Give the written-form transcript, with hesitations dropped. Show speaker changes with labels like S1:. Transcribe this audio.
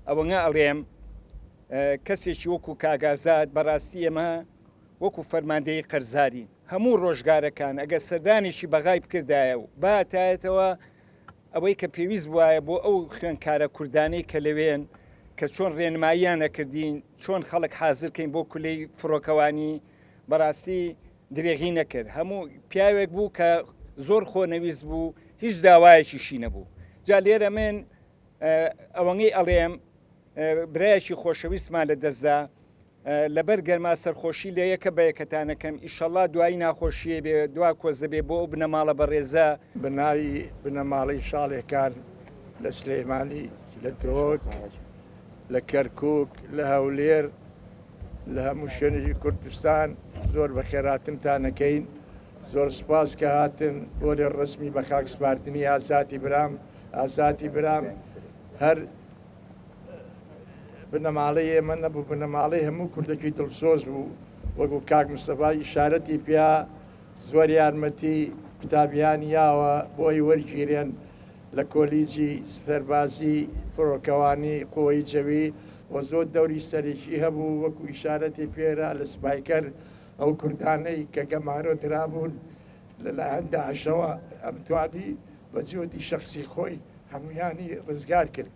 S1: ئەوەنگە ئەڵێم کەسێکی وەکو کاگازات بەڕاستی ئێمە وەکو فەرماندەی قەرزاری هەموو ڕۆژگارەکان ئەگە سەردانێکی بەغای بکردایە و باتایەتەوە ئەوەی کە پێویست وایە بۆ ئەو خوێندکارە کوردانەی کە لەوێن کە چۆن ڕێنماییان نەکردین چۆن خەڵک حازرکەین بۆ کولەی فڕۆکەوانی بەڕاستی درێغی نەکرد هەموو پیاوێک بوو کە زۆر خۆنەویست بوو هیچ داوایەکیشی نەبوو جا لێرە من ئەوەنگەی ئەڵێم برایەکی خۆشەویستمان لە دەستدا لەبەر گەرما سەرخۆشی لە یەکە بە یەکەتانەکەم ئیشەڵا دوایی ناخۆشیە بێ دوا کۆزە بێ بۆ ئەو بنەماڵە بەڕێزە
S2: بناوی بنەماڵی شاڵێکان لە سلێمانی لە درۆک لە کەرکووک لە هەولێر لە هەموو شوێنێکی کوردستان زۆر بە خێراتنتانەکەین زۆر سپاس کە هاتن بۆ لێ ڕسمی بە خاک سپاردنی ئازاتی برام هەر بنەماڵەی ئێمە نەبوو بنەماڵەی هەموو کوردەکەی دڵسۆز بوو وەکو کاک مستەفا ئیشارەتی پیا زۆر یارمەتی قوتابیان یاوە بۆی وەرگیرێن لە کۆلیجی سپەربازی فڕۆکەوانی قووەی جەوی و زۆر دەوری سەرێکی هەبوو وەکو ئیشارەتی پێرە لە سپایکەر ئەو کوردانەی کە گەمارۆ درابوون لەلایەن داعشەوە ئەمتوانی بە جهودی شەخسی خۆی هەمویانی ڕزگار کرد